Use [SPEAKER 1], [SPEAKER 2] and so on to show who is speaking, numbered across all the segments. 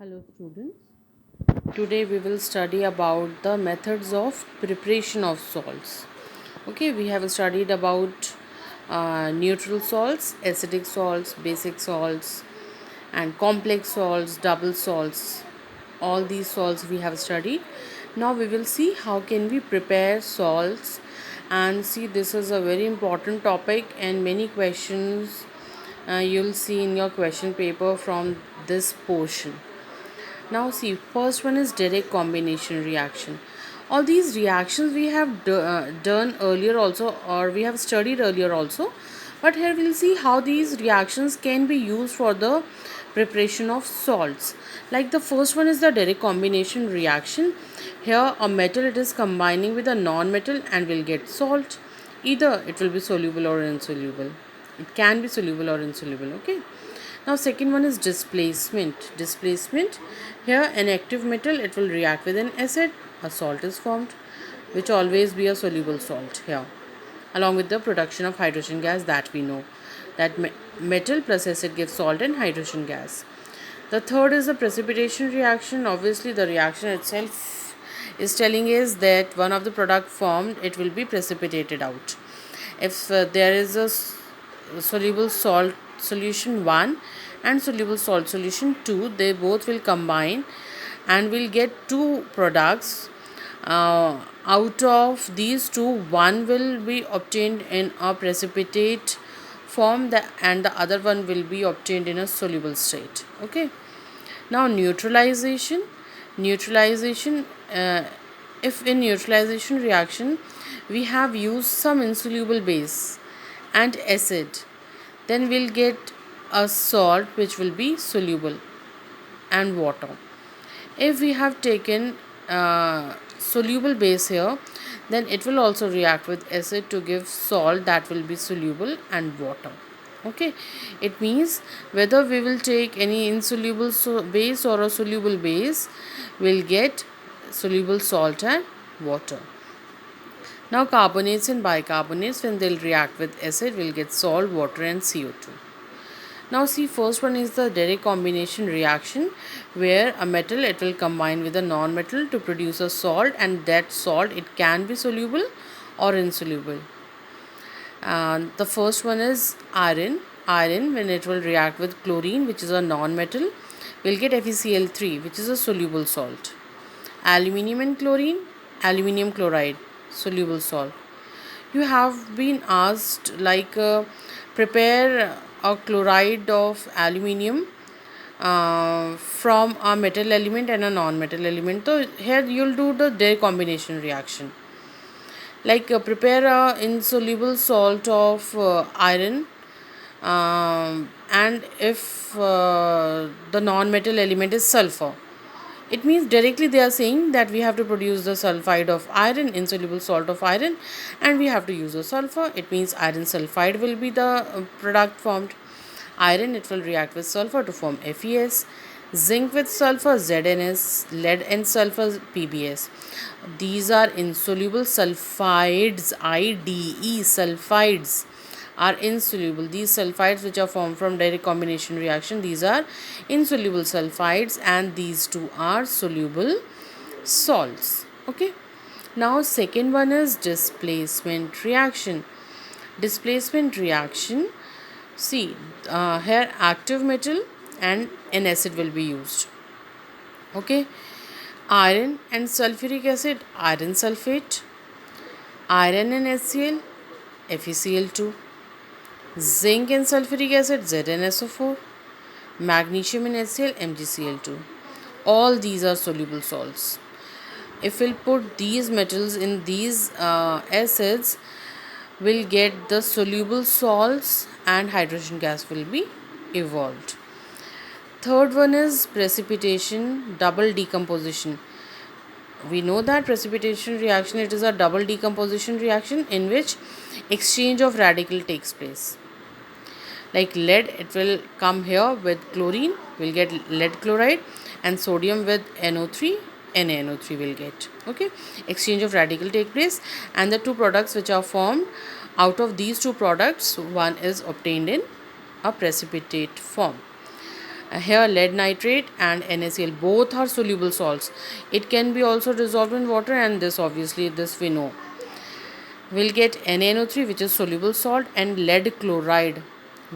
[SPEAKER 1] Hello students. Today we will study about the methods of preparation of salts. Okay, we have studied about neutral salts, acidic salts, basic salts, and complex salts, double salts. All these salts we have studied. Now we will see how can we prepare salts, and see this is a very important topic and many questions you'll see in your question paper from this portion. Now see, first one is direct combination reaction. All these reactions we have done earlier also, or we have studied earlier also, but here we'll see how these reactions can be used for the preparation of salts. Like the first one is the direct combination reaction. Here a metal it is combining with a non-metal and will get salt. Either it will be soluble or insoluble. It can be soluble or insoluble. Okay. Now second one is displacement. Displacement, here an active metal it will react with an acid, a salt is formed, which always be a soluble salt here, along with the production of hydrogen gas that we know that metal plus acid gives salt and hydrogen gas. The third is the precipitation reaction. Obviously the reaction itself is telling us that one of the product formed it will be precipitated out. If there is a soluble salt solution 1 and soluble salt solution 2, they both will combine and will get two products. Out of these two, one will be obtained in a precipitate form and the other one will be obtained in a soluble state. Okay. Now neutralization, if in neutralization reaction we have used some insoluble base and acid, then we'll get a salt which will be soluble and water. If we have taken soluble base here, then it will also react with acid to give salt that will be soluble and water. Okay, it means whether we will take any insoluble base or a soluble base, we'll get soluble salt and water. Now carbonates and bicarbonates, when they'll react with acid, will get salt, water and CO2. Now see, first one is the direct combination reaction, where a metal it will combine with a non-metal to produce a salt, and that salt it can be soluble or insoluble. The first one is iron. Iron, when it will react with chlorine, which is a non-metal, will get FeCl3, which is a soluble salt. Aluminium and chlorine, aluminium chloride, soluble salt. You have been asked like prepare a chloride of aluminium from a metal element and a non-metal element. So here you'll do the their combination reaction. Like prepare a insoluble salt of iron, and if the non-metal element is sulfur, it means directly they are saying that we have to produce the sulfide of iron, insoluble salt of iron, and we have to use the sulfur. It means iron sulfide will be the product formed. Iron it will react with sulfur to form FeS. Zinc with sulfur ZNS. Lead and sulfur PbS. These are insoluble sulfides, IDE sulfides are insoluble. These sulfides which are formed from direct combination reaction, these are insoluble sulfides, and these two are soluble salts. Okay. Now second one is displacement reaction. Displacement reaction, see here active metal and an acid will be used. Okay. Iron and sulfuric acid, iron sulfate. Iron and HCl, FeCl2. Zinc and sulfuric acid, ZnSO4. Magnesium and HCl, MgCl2. All these are soluble salts. If we'll put these metals in these acids, we'll get the soluble salts and hydrogen gas will be evolved. Third one is precipitation, double decomposition. We know that precipitation reaction, it is a double decomposition reaction in which exchange of radical takes place. Like lead, it will come here with chlorine, we'll get lead chloride, and sodium with NO3, NaNO3 will get. Okay, exchange of radical take place, and the two products which are formed, out of these two products, one is obtained in a precipitate form. Here lead nitrate and NaCl both are soluble salts. It can be also dissolved in water, and this obviously this we know. We'll get NaNO3, which is soluble salt, and lead chloride,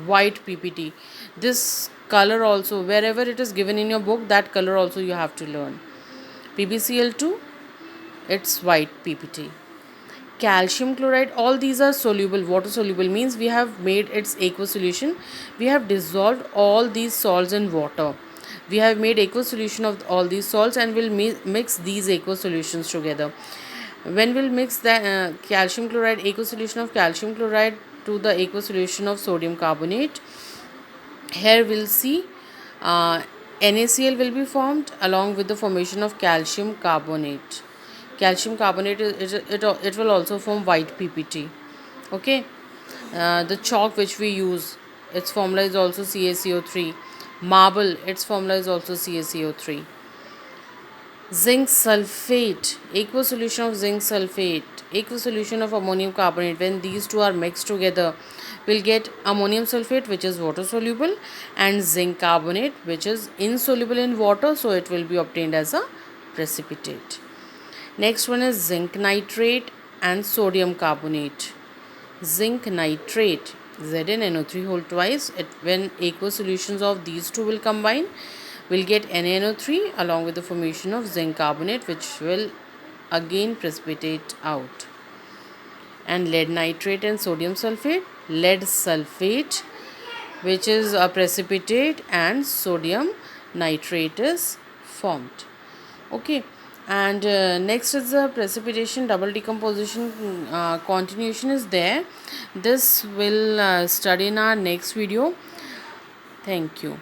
[SPEAKER 1] white PPT. This color also, wherever it is given in your book, that color also you have to learn. PbCl2, it's white PPT. Calcium chloride, all these are soluble, water soluble, means we have made its aqueous solution. We have dissolved all these salts in water. We have made aqueous solution of all these salts, and will mix these aqueous solutions together. When we'll mix the calcium chloride, aqueous solution of calcium chloride to the aqueous solution of sodium carbonate, here we'll see uh, NaCl will be formed along with the formation of calcium carbonate. Calcium carbonate it will also form white PPT. Okay, the chalk which we use, its formula is also CaCO3. Marble, its formula is also CaCO3. Zinc sulfate, aqueous solution of zinc sulfate, aqueous solution of ammonium carbonate. When these two are mixed together, we'll get ammonium sulfate, which is water soluble, and zinc carbonate, which is insoluble in water, so it will be obtained as a precipitate. Next one is zinc nitrate and sodium carbonate. Zinc nitrate, ZnNO3 whole twice. When aqueous solutions of these two will combine, we'll get NaNO3 along with the formation of zinc carbonate, which will again precipitate out. And lead nitrate and sodium sulfate, lead sulfate, which is a precipitate, and sodium nitrate is formed. Okay, and next is the precipitation double decomposition continuation is there. This will study in our next video. Thank you.